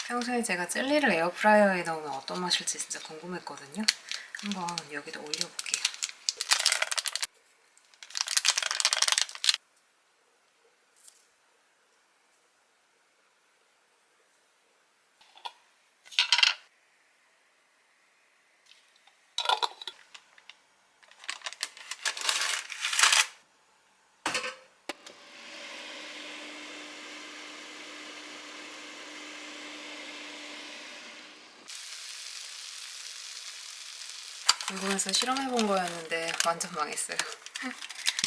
평소에 제가 젤리를 에어프라이어에 넣으면 어떤 맛일지 진짜 궁금했거든요. 한번 여기다 올려볼게요. 궁금해서 실험해본 거였는데 완전 망했어요.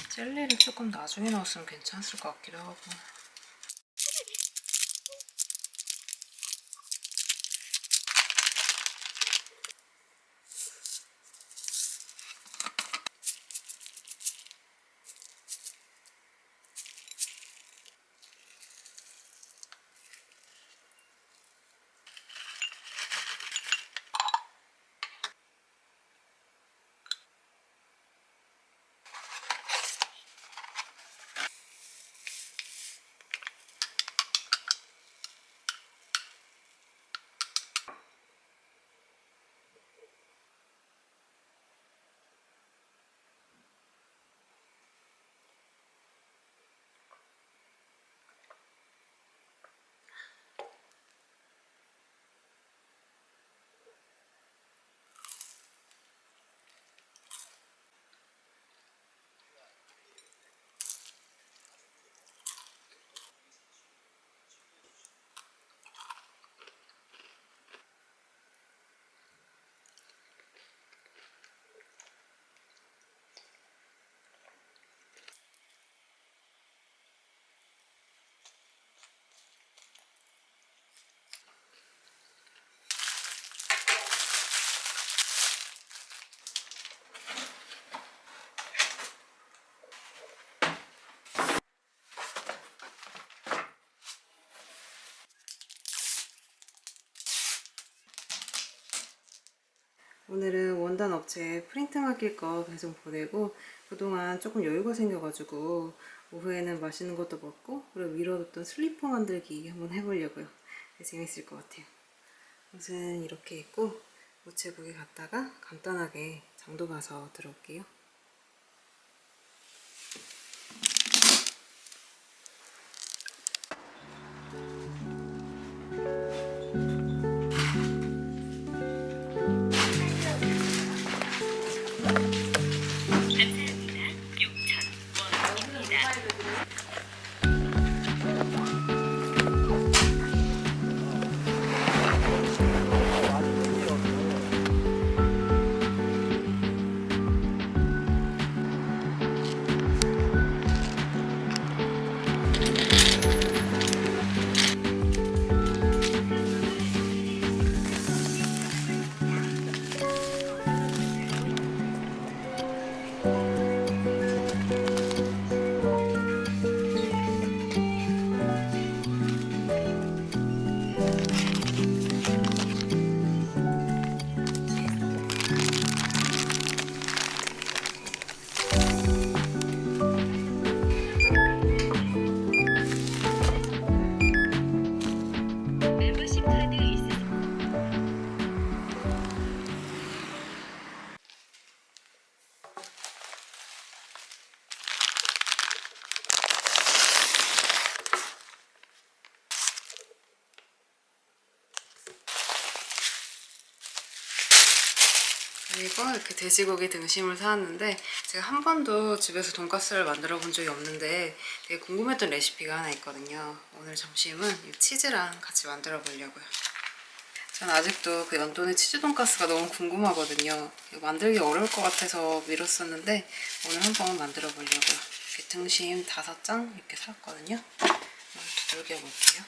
젤리를 조금 나중에 넣었으면 괜찮았을 것 같기도 하고. 오늘은 원단 업체에 프린트 맡길 거 배송 보내고 그동안 조금 여유가 생겨가지고 오후에는 맛있는 것도 먹고 그리고 미뤄뒀던 슬리퍼 만들기 한번 해보려고요. 재밌을 것 같아요. 옷은 이렇게 입고 우체국에 갔다가 간단하게 장도 봐서 들어올게요. 그리고 이렇게 돼지고기 등심을 사왔는데 제가 한 번도 집에서 돈가스를 만들어 본 적이 없는데 되게 궁금했던 레시피가 하나 있거든요. 오늘 점심은 이 치즈랑 같이 만들어 보려고요. 전 아직도 그 연돈의 치즈 돈가스가 너무 궁금하거든요. 이거 만들기 어려울 것 같아서 미뤘었는데 오늘 한번 만들어 보려고요. 이렇게 등심 5장 이렇게 샀거든요. 두들겨 볼게요.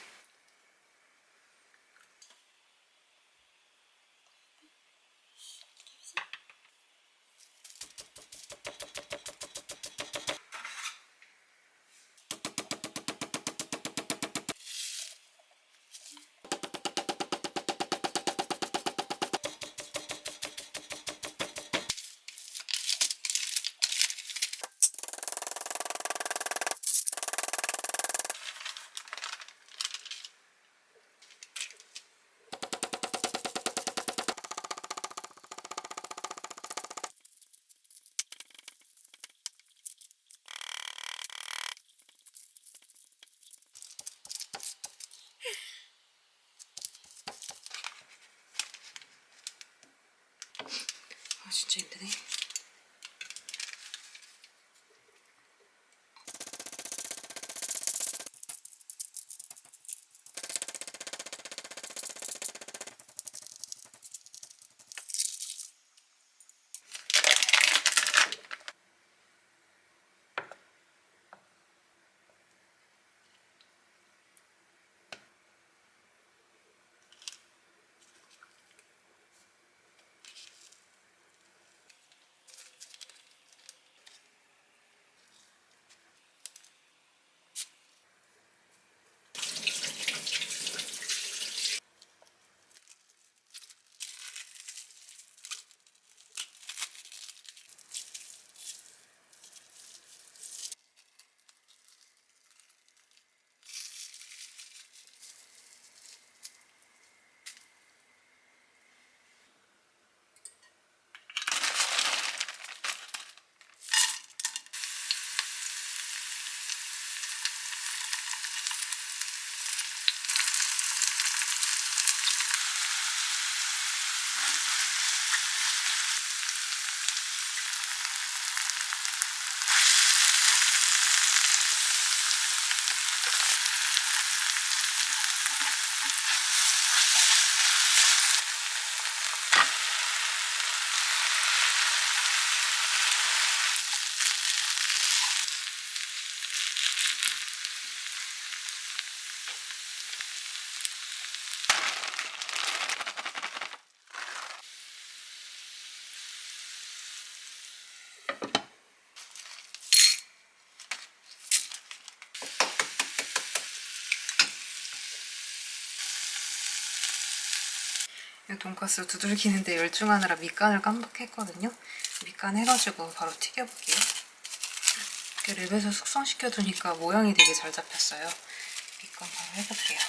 돈가스 두들기는데 열중하느라 밑간을 깜빡했거든요. 밑간 해가지고 바로 튀겨볼게요. 이렇게 랩에서 숙성시켜두니까 모양이 되게 잘 잡혔어요. 밑간 바로 해볼게요.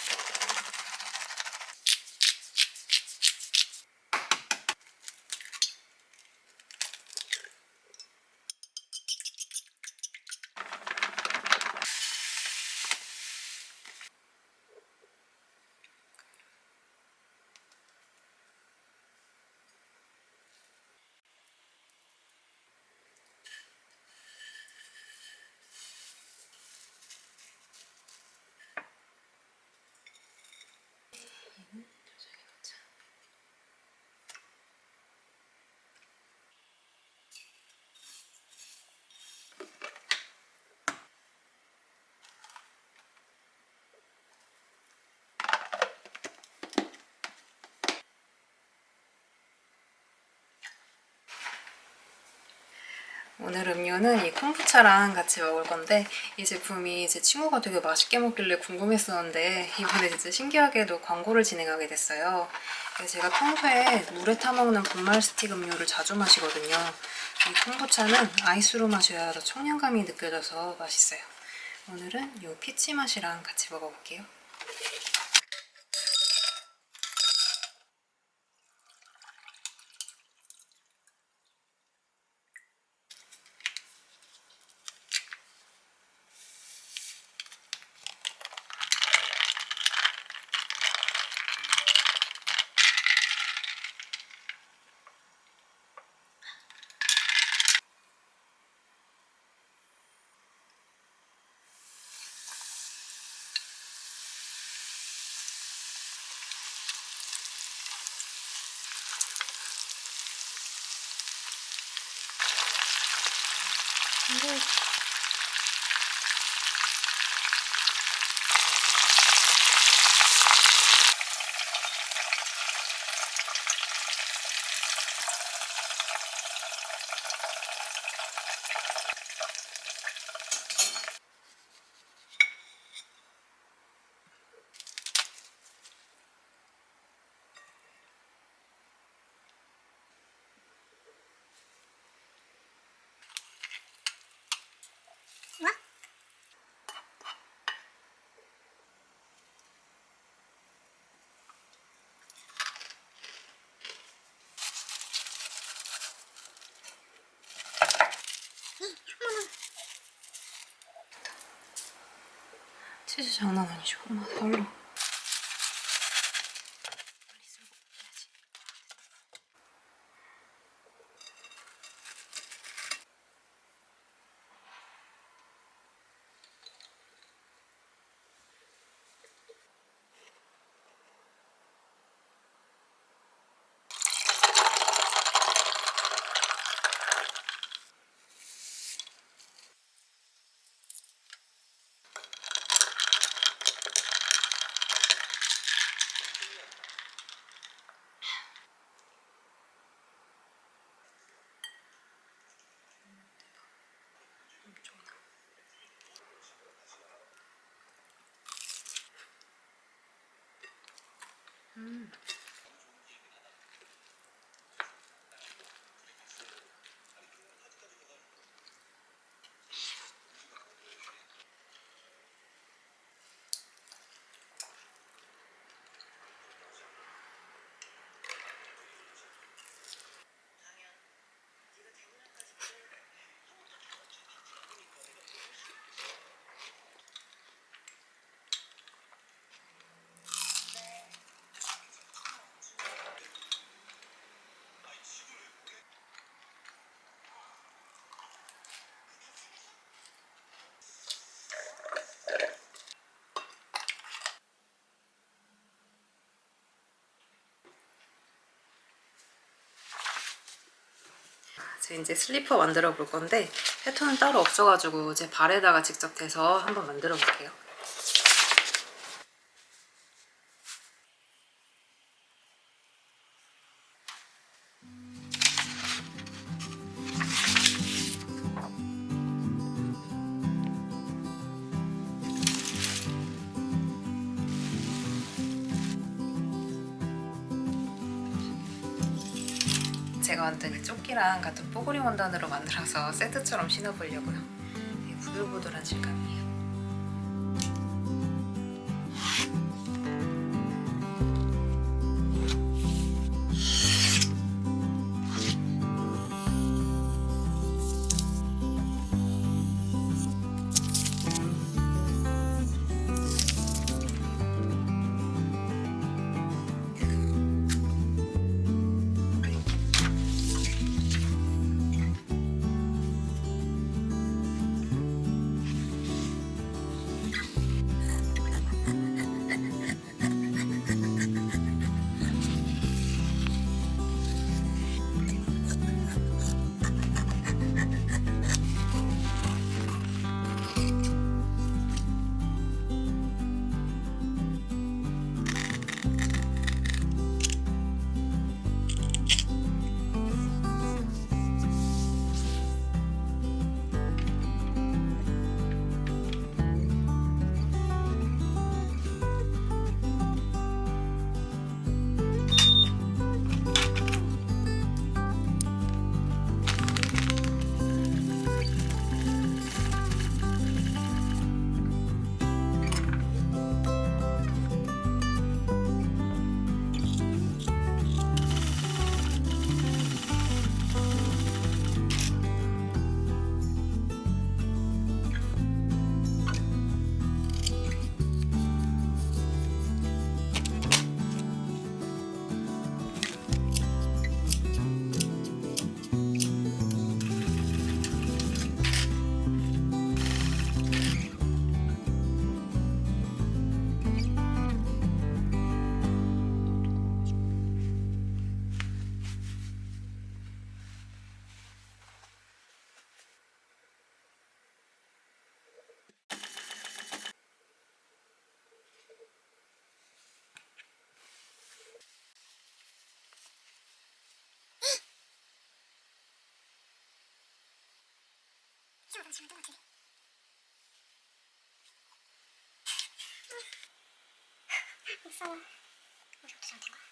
오늘 음료는 이 콤부차랑 같이 먹을 건데 이 제품이 제 친구가 되게 맛있게 먹길래 궁금했었는데 이번에 진짜 신기하게도 광고를 진행하게 됐어요. 제가 평소에 물에 타먹는 분말 스틱 음료를 자주 마시거든요. 이 콤부차는 아이스로 마셔야 더 청량감이 느껴져서 맛있어요. 오늘은 이 피치 맛이랑 같이 먹어볼게요. 근데 치즈 장난 아니죠? 엄마 다 올려. 제가 이제 슬리퍼 만들어 볼 건데 패턴은 따로 없어가지고 제 발에다가 직접 대서 한번 만들어 볼게요. 제가 만든 이 조끼랑 같은 뽀글이 원단으로 만들어서 세트처럼 신어보려고요. 되게 부들부들한 질감이에요. 무서워. 이렇게 잘된 거야.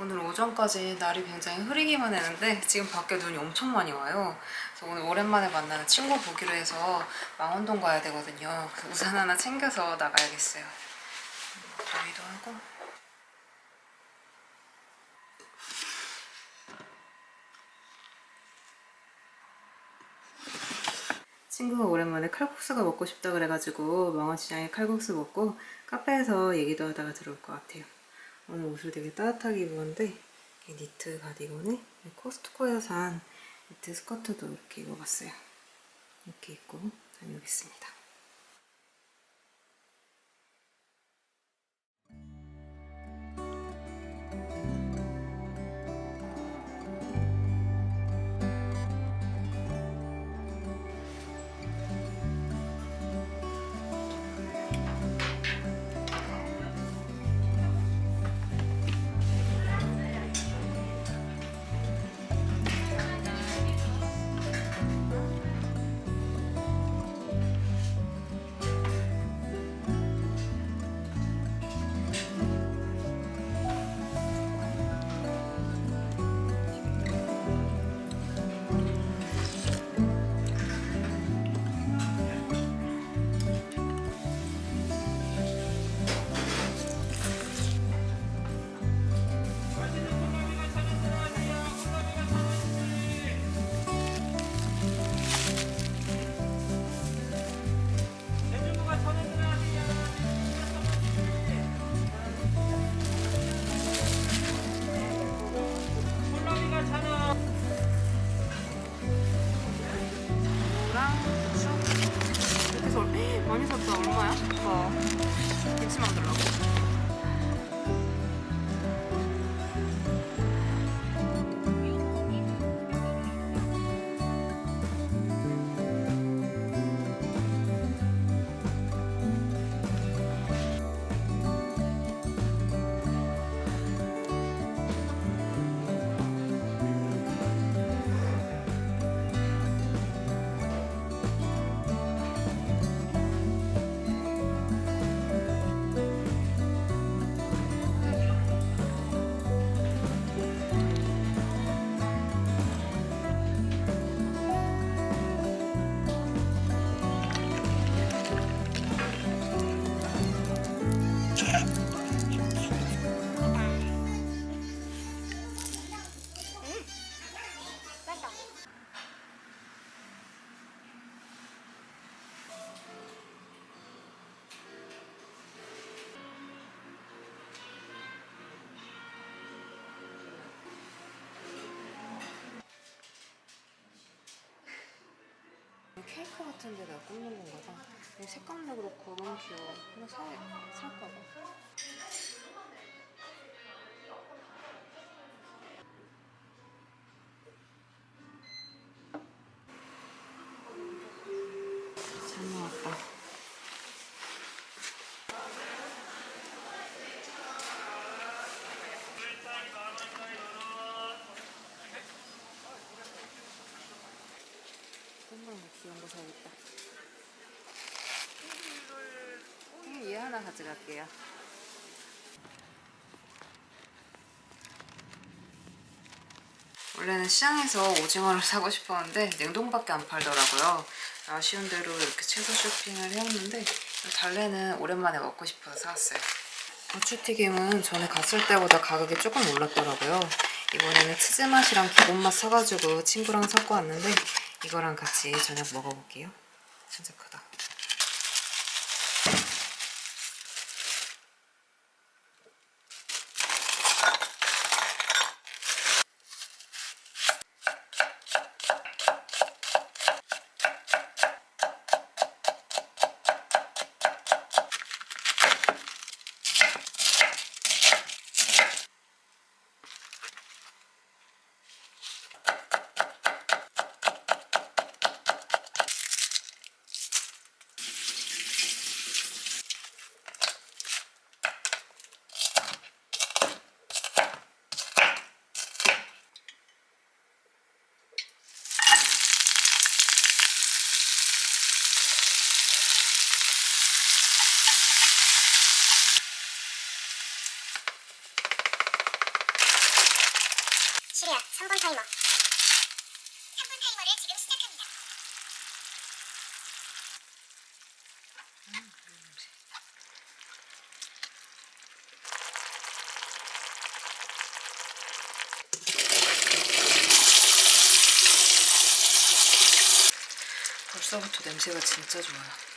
오늘 오전까지 날이 굉장히 흐리기만 했는데 지금 밖에 눈이 엄청 많이 와요. 그래서 오늘 오랜만에 만나는 친구 보기로 해서 망원동 가야 되거든요. 그래서 우산 하나 챙겨서 나가야겠어요. 더위도 하고. 친구가 오랜만에 칼국수가 먹고 싶다 그래가지고 망원시장에 칼국수 먹고 카페에서 얘기도 하다가 들어올 것 같아요. 오늘 옷을 되게 따뜻하게 입었는데 이 니트 가디건에 코스트코에서 산 니트 스커트도 이렇게 입어봤어요. 이렇게 입고 다녀오겠습니다. 이렇게 해서 많이 샀다. 얼마야? 와, 김치 만들라고? 맞다. 케이크 같은 데다 꽂는 건가 봐. 이 색감도 그렇고 너무 귀여워. 하나 살까 봐. 잘 나왔다. 정말 귀여운 거 사야겠다. 얘 하나 가져갈게요. 원래는 시장에서 오징어를 사고 싶었는데 냉동밖에 안 팔더라고요. 아쉬운 대로 이렇게 채소 쇼핑을 해왔는데 달래는 오랜만에 먹고 싶어서 사왔어요. 고추튀김은 전에 갔을 때보다 가격이 조금 올랐더라고요. 이번에는 치즈 맛이랑 기본 맛 사가지고 친구랑 섞어 왔는데 이거랑 같이 저녁 먹어볼게요. 진짜 크다. 시리아 3분 타이머. 3분 타이머를 지금 시작합니다. 벌써부터 냄새가 진짜 좋아요.